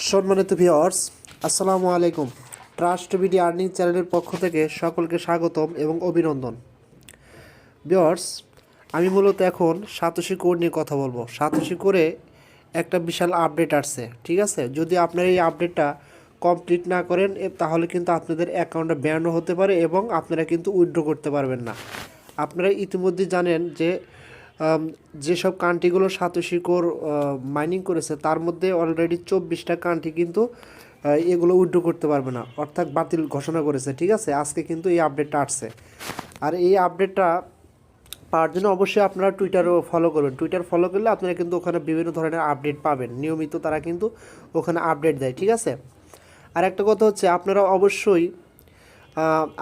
সম্মানিত ভিউয়ার্স, আসসালামু আলাইকুম। ট্রাস্ট বিডি আর্নিং চ্যানেলের পক্ষ থেকে সকলকে স্বাগতম এবং অভিনন্দন। ভিউয়ার্স, আমি মূলত এখন সাতোশি কোড নিয়ে কথা বলবো। সাতোশি করে একটা বিশাল আপডেট আসছে, ঠিক আছে? যদি আপনারা এই আপডেটটা কমপ্লিট না করেন তাহলে কিন্তু আপনাদের অ্যাকাউন্টে ব্যানও হতে পারে এবং আপনারা কিন্তু উইথড্র করতে পারবেন না। আপনারা ইতিমধ্যে জানেন যে যেসব কান্ট্রিগুলো সাতোশি কোর মাইনিং করেছে তার মধ্যে অলরেডি 24টা কান্ট্রি কিন্তু এগুলো উইথড্র করতে পারবে না, অর্থাৎ বাতিল ঘোষণা করেছে, ঠিক আছে? আজকে কিন্তু এই আপডেটটা আসছে। আর এই আপডেটটা পাওয়ার জন্য অবশ্যই আপনারা টুইটারও ফলো করবেন। টুইটার ফলো করলে আপনারা কিন্তু ওখানে বিভিন্ন ধরনের আপডেট পাবেন। নিয়মিত তারা কিন্তু ওখানে আপডেট দেয়, ঠিক আছে? আর একটা কথা হচ্ছে, আপনারা অবশ্যই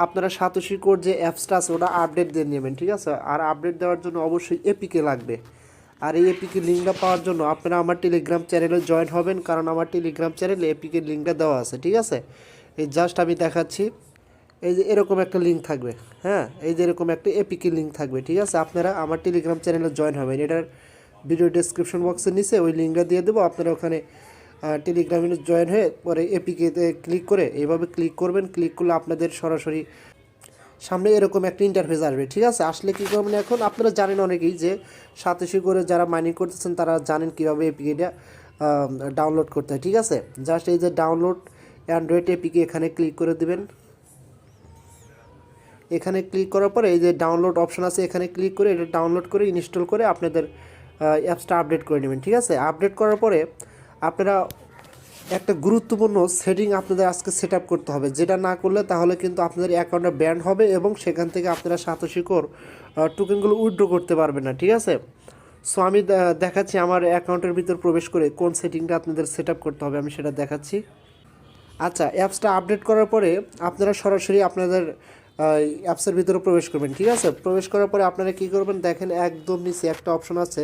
আপনারা সাতোশি কোড যে অ্যাপসটা আছে ওটা আপডেট দিয়ে নেবেন, ঠিক আছে? আর আপডেট দেওয়ার জন্য অবশ্যই এপিকে লাগবে। আর এই এপিকে লিঙ্কটা পাওয়ার জন্য আপনারা আমার টেলিগ্রাম চ্যানেলে জয়েন হবেন, কারণ আমার টেলিগ্রাম চ্যানেলে এপিকে লিঙ্কটা দেওয়া আছে, ঠিক আছে? এই জাস্ট আমি দেখাচ্ছি, এই যে এরকম একটা লিঙ্ক থাকবে, হ্যাঁ, এই যে এরকম একটা এপিকে লিঙ্ক থাকবে, ঠিক আছে? আপনারা আমার টেলিগ্রাম চ্যানেলে জয়েন হবেন। এটার ভিডিও ডেসক্রিপশন বক্সের নিচে ওই লিঙ্কটা দিয়ে দেবো। আপনারা ওখানে টেলিগ্রামে জয়েন হয়ে পরে এপিকেতে ক্লিক করে এইভাবে ক্লিক করবেন। ক্লিক করলে আপনাদের সরাসরি সামনে এরকম একটা ইন্টারফেস আসবে, ঠিক আছে? আসলে কী করবেন, এখন আপনারা জানেন অনেকেই যে সাতোশি করে যারা মাইনিং করতেছেন তারা জানেন কীভাবে এপিকেটা ডাউনলোড করতে হয়, ঠিক আছে? জাস্ট এই যে ডাউনলোড অ্যান্ড্রয়েড এপিকে এখানে ক্লিক করে দেবেন। এখানে ক্লিক করার পরে এই যে ডাউনলোড অপশন আছে, এখানে ক্লিক করে এটা ডাউনলোড করে ইনস্টল করে আপনাদের অ্যাপসটা আপডেট করে নেবেন, ঠিক আছে? আপডেট করার পরে আপনারা একটা গুরুত্বপূর্ণ সেটিং আপনাদের আজকে সেট আপ করতে হবে, যেটা না করলে তাহলে কিন্তু আপনাদের অ্যাকাউন্টে ব্যান হবে এবং সেখান থেকে আপনারা সাতোশি কোর টোকেনগুলো উইথড্র করতে পারবেন না, ঠিক আছে? সো আমি দেখাচ্ছি আমার অ্যাকাউন্টের ভিতর প্রবেশ করে কোন সেটিংটা আপনাদের সেট আপ করতে হবে, আমি সেটা দেখাচ্ছি। আচ্ছা, অ্যাপসটা আপডেট করার পরে আপনারা সরাসরি আপনাদের অ্যাপসের ভিতরে প্রবেশ করবেন, ঠিক আছে? প্রবেশ করার পরে আপনারা কী করবেন, দেখেন একদম নিচে একটা অপশন আছে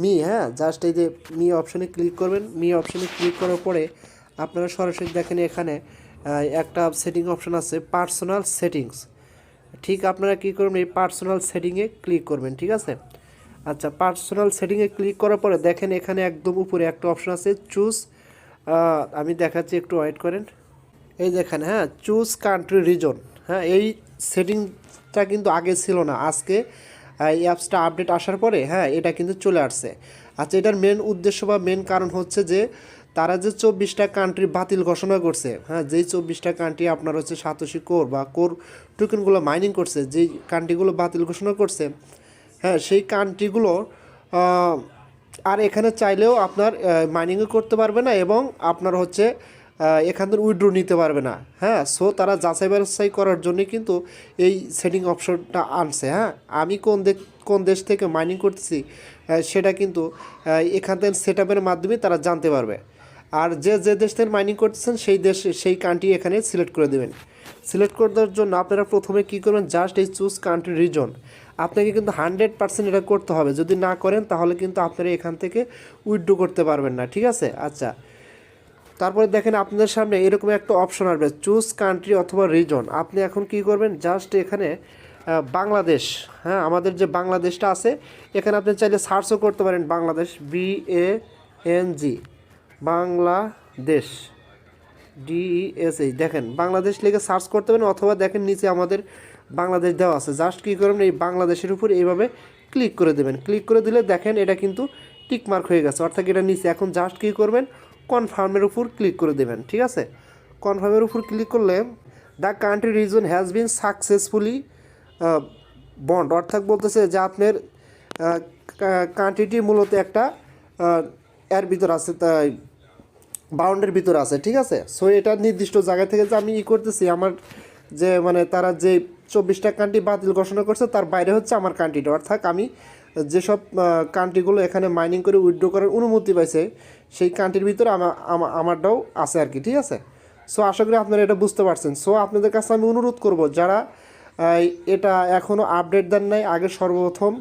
মি, হ্যাঁ, জাস্ট এই যে মি অপশানে ক্লিক করবেন। মি অপশানে ক্লিক করার পরে আপনারা সরাসরি দেখেন এখানে একটা সেটিং অপশন আছে, পার্সোনাল সেটিংস। ঠিক আপনারা কী করবেন, এই পার্সোনাল সেটিংয়ে ক্লিক করবেন, ঠিক আছে? আচ্ছা, পার্সোনাল সেটিংয়ে ক্লিক করার পরে দেখেন এখানে একদম উপরে একটা অপশন আছে চুজ, আমি দেখাচ্ছি, একটু ওয়েট করেন। এই দেখেন, হ্যাঁ, চুজ কান্ট্রি রিজন, হ্যাঁ, এই সেটিংটা কিন্তু আগে ছিল না, আজকে এই অ্যাপসটা আপডেট আসার পরে হ্যাঁ এটা কিন্তু চলে আসছে। আচ্ছা, এটার মেন উদ্দেশ্য বা মেন কারণ হচ্ছে যে তারা যে 24টা কান্ট্রি বাতিল ঘোষণা করছে, হ্যাঁ, যেই 24টা কান্ট্রি আপনার হচ্ছে সাতোশি কোর বা কোর টোকেনগুলো মাইনিং করছে, যেই কান্ট্রিগুলো বাতিল ঘোষণা করছে, হ্যাঁ, সেই কান্ট্রিগুলো আর এখানে চাইলেও আপনার মাইনিংও করতে পারবে না এবং আপনার হচ্ছে এখান থেকে উইথড্র নিতে পারবে না, হ্যাঁ। সো তারা যাচাই বাছাই করার জন্যই কিন্তু এই সেটিং অপশনটা আনছে, হ্যাঁ। আমি কোন দেশ থেকে মাইনিং করতেছি সেটা কিন্তু এখান থেকে সেট আপের মাধ্যমে তারা জানতে পারবে। আর যে দেশ থেকে মাইনিং করতেছেন সেই কান্ট্রি এখানে সিলেক্ট করে দেবেন। সিলেক্ট করে দেওয়ার জন্য আপনারা প্রথমে কী করবেন, জাস্ট এই চুজ কান্ট্রি রিজন আপনাকে কিন্তু 100% এটা করতে হবে। যদি না করেন তাহলে কিন্তু আপনারা এখান থেকে উইথড্র করতে পারবেন না, ঠিক আছে? আচ্ছা, তারপরে দেখেন আপনাদের সামনে এরকম একটা অপশন আসবে, চুজ কান্ট্রি অথবা রিজন। আপনি এখন কি করবেন, জাস্ট এখানে বাংলাদেশ, হ্যাঁ, আমাদের যে বাংলাদেশটা আছে এখানে আপনি চাইলে সার্চও করতে পারেন, বাংলাদেশ, BANG, বাংলাদেশ, DESH, দেখেন বাংলাদেশ লিখে সার্চ করতে পারেন, অথবা দেখেন নিচে আমাদের বাংলাদেশ দেওয়া আছে। জাস্ট কী করবেন, এই বাংলাদেশের উপর এইভাবে ক্লিক করে দেবেন। ক্লিক করে দিলে দেখেন এটা কিন্তু টিকমার্ক হয়ে গেছে, অর্থাৎ এটা নিচে। এখন জাস্ট কী করবেন, কনফার্মের উপর ক্লিক করে দেবেন, ঠিক আছে? কনফার্মের উপর ক্লিক করলে the country reason has been successfully bond, অর্থাৎ বলতেছে যে আপনার কান্ট্রিটি মূলত একটা এর ভিতর আছে, তাই বাউন্ডের ভিতরে আছে, ঠিক আছে? সো এটা নির্দিষ্ট জায়গা থেকে যে আমি করতেছি, আমার যে মানে তারা যে 24টা কান্ট্রি বাতিল ঘোষণা করছে তার বাইরে হচ্ছে আমার কান্ট্রিটা, অর্থাৎ আমি যেসব কান্ট্রিগুলো এখানে মাইনিং করে উইথড্র করার অনুমতি পাইছে সেই কান্ট্রির ভিতরে আমারটাও আছে আর কি, ঠিক আছে? সো আশা করি আপনারা এটা বুঝতে পারছেন। সো আপনাদের কাছে আমি অনুরোধ করব, যারা এটা এখনও আপডেট দেন নাই, আগে সর্বপ্রথম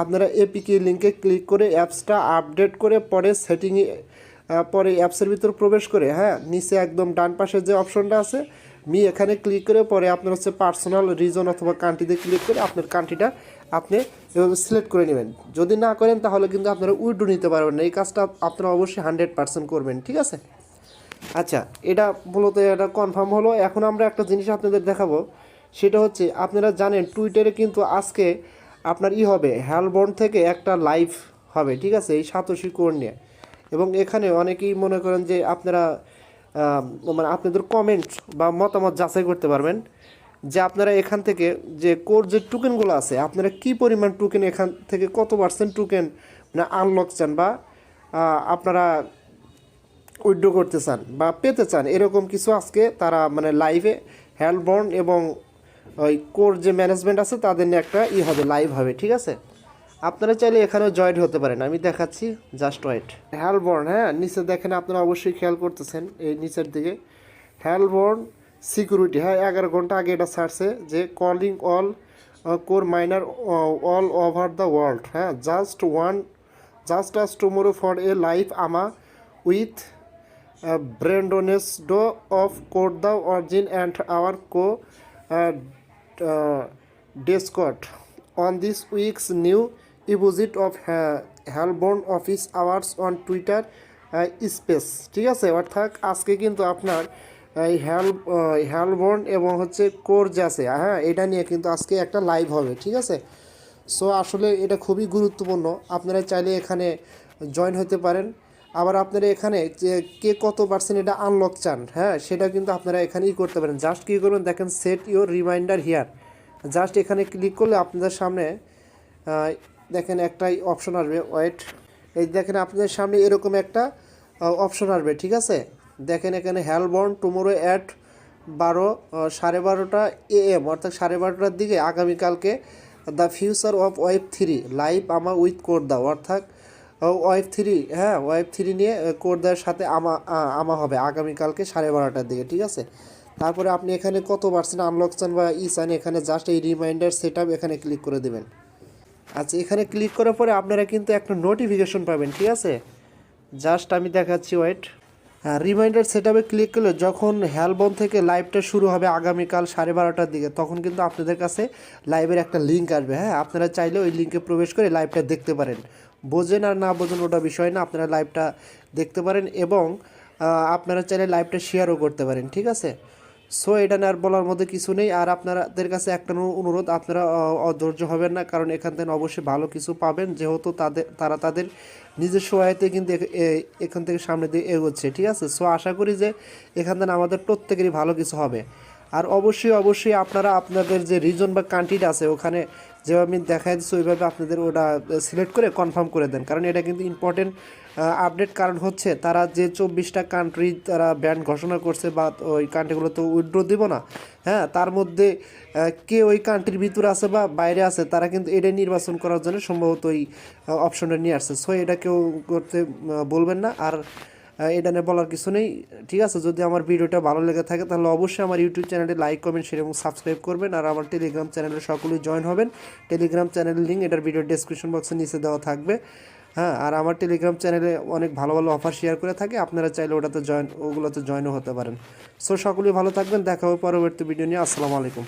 আপনারা এপিকে লিঙ্কে ক্লিক করে অ্যাপসটা আপডেট করে পরে সেটিংয়ে পরে অ্যাপসের ভিতর প্রবেশ করে, হ্যাঁ, নিচে একদম ডান পাশে যে অপশনটা আছে মি, এখানে ক্লিক করে পরে আপনার হচ্ছে পার্সোনাল রিজন অথবা কান্ট্রিতে ক্লিক করে আপনার কান্ট্রিটা আপনি এভাবে সিলেক্ট করে নেবেন। যদি না করেন তাহলে কিন্তু আপনারা উইথড্র নিতে পারবেন না। এই কাজটা আপনারা অবশ্যই 100% করবেন, ঠিক আছে? আচ্ছা, এটা মূলত এটা কনফার্ম হলো। এখন আমরা একটা জিনিস আপনাদের দেখাবো, সেটা হচ্ছে আপনারা জানেন টুইটারে কিন্তু আজকে আপনার হবে হ্যালবর্ন থেকে একটা লাইভ হবে, ঠিক আছে, এই সাতোশি কোর নিয়ে। এবং এখানে অনেকেই মনে করেন যে আপনারা মানে আপনাদের কমেন্ট বা মতামত যাচাই করতে পারবেন যে আপনারা এখান থেকে যে কোর যে টোকেনগুলো আছে আপনারা কি পরিমাণ টোকেন এখান থেকে কত পার্সেন্ট টোকেন মানে আনলক চান বা আপনারা উইথড্র করতে চান বা পেতে চান, এরকম কিছু আজকে তারা মানে লাইভে হ্যালবর্ন এবং ওই কোর যে ম্যানেজমেন্ট আছে তাদের নিয়ে একটা হবে, লাইভ হবে, ঠিক আছে? আপনারা চাইলে এখানেও জয়েন হতে পারেন, আমি দেখাচ্ছি, জাস্ট ওয়েট। হ্যালবর্ন, হ্যাঁ, নিচে দেখেন, আপনারা অবশ্যই খেয়াল করতেছেন এই নিচের দিকে হ্যালবর্ন সিকিউরিটি, হ্যাঁ, 11 ঘন্টা আগে এটা ছাড়ছে যে calling all core miner all over the world, হ্যাঁ, just us tomorrow for a life আমা with Brandon's of Code the Origin and our Discord on this week's new episode of Halborn office hours on Twitter space, ঠিক আছে? অর্থাৎ আজকে কিন্তু আপনার এই হ্যালবর্ন এবং হচ্ছে কোর যে আছে, হ্যাঁ, এটা নিয়ে কিন্তু আজকে একটা লাইভ হবে, ঠিক আছে? সো আসলে এটা খুবই গুরুত্বপূর্ণ, আপনারা চাইলে এখানে জয়েন হতে পারেন। আবার আপনারা এখানে যে কে কত পার্সেন্ট এটা আনলক চান, হ্যাঁ, সেটা কিন্তু আপনারা এখানেই করতে পারেন। জাস্ট কী করবেন দেখেন, set your reminder here, just এখানে ক্লিক করলে আপনাদের সামনে দেখেন একটাই অপশন আসবে, ওয়েট, এই দেখেন আপনাদের সামনে এরকম একটা অপশন আসবে, ঠিক আছে? দেখেন এখানে হ্যালবর্ন টুমোরো অ্যাট 12:30 AM, অর্থাৎ 12:30টার দিকে আগামীকালকে the future of web 3 live আমা উইথ কোড দাও, অর্থাৎ ওয়েব 3, হ্যাঁ, ওয়েব 3 নিয়ে কোডদার সাথে আমা হবে আগামীকালকে 12:30টার দিকে, ঠিক আছে? তারপরে আপনি এখানে কত পার্সেন্ট আনলক চান বা চান, এখানে জাস্ট এই রিমাইন্ডার সেট আপ এখানে ক্লিক করে দেবেন। আচ্ছা, এখানে ক্লিক করার পরে আপনারা কিন্তু একটা নোটিফিকেশন পাবেন, ঠিক আছে? জাস্ট আমি দেখাচ্ছি, ওয়েট। হ্যাঁ, রিমাইন্ডার সেট আপে ক্লিক করলে যখন হ্যালবর্ন থেকে লাইভটা শুরু হবে আগামীকাল 12:30টার দিকে, তখন কিন্তু আপনাদের কাছে লাইভের একটা লিঙ্ক আসবে, হ্যাঁ, আপনারা চাইলে ওই লিঙ্কে প্রবেশ করে লাইভটা দেখতে পারেন। বোঝেন আর না বোঝেন ওটা বিষয় না, আপনারা লাইভটা দেখতে পারেন এবং আপনারা চাইলে লাইভটা শেয়ারও করতে পারেন, ঠিক আছে? সো এটা আর বলার মধ্যে কিছু নেই। আর আপনাদের কাছে একটা অনুরোধ, আপনারা অধৈর্য হবেন না, কারণ এখান থেকে অবশ্যই ভালো কিছু পাবেন, যেহেতু তারা তাদের নিজস্ব আয়তে কিন্তু এখান থেকে সামনে দিয়ে এগোচ্ছে, ঠিক আছে? সো আশা করি যে এখান থেকে আমাদের প্রত্যেকেরই ভালো কিছু হবে। আর অবশ্যই আপনারা আপনাদের যে রিজন বা কান্ট্রিটা আছে ওখানে যেভাবে আমি দেখাই দিচ্ছি ওইভাবে আপনাদের ওটা সিলেক্ট করে কনফার্ম করে দেন, কারণ এটা কিন্তু ইম্পর্টেন্ট আপডেট। কারণ হচ্ছে তারা যে 24টা কান্ট্রি তারা ব্যান ঘোষণা করছে বা ওই কান্ট্রিগুলো তো উইথড্র দিব না, হ্যাঁ, তার মধ্যে কে ওই কান্ট্রির ভিতরে আছে বা বাইরে আছে, তারা কিন্তু এটা নির্বাচন করার জন্য সম্ভবত ওই অপশনটা নিয়ে আসছে। সো এটা কেউ করতে বলবেন না। আর এটা নিয়ে বলার কিছু নেই, ঠিক আছে? যদি আমার ভিডিওটা ভালো লেগে থাকে তাহলে অবশ্যই আমার ইউটিউব চ্যানেলে লাইক, কমেন্ট, শেয়ার এবং সাবস্ক্রাইব করবেন। আর আমার টেলিগ্রাম চ্যানেলে সকলেই জয়েন হবেন। টেলিগ্রাম চ্যানেলের লিঙ্ক এটার ভিডিও ডেসক্রিপশন বক্সে নিচে দেওয়া থাকবে, হ্যাঁ। আর আমার টেলিগ্রাম চ্যানেলে অনেক ভালো ভালো অফার শেয়ার করে থাকে, আপনারা চাইলে ওগুলোতে জয়েনও হতে পারেন। সো সকলেই ভালো থাকবেন, দেখা হবে পরবর্তী ভিডিও নিয়ে। আসসালামু আলাইকুম।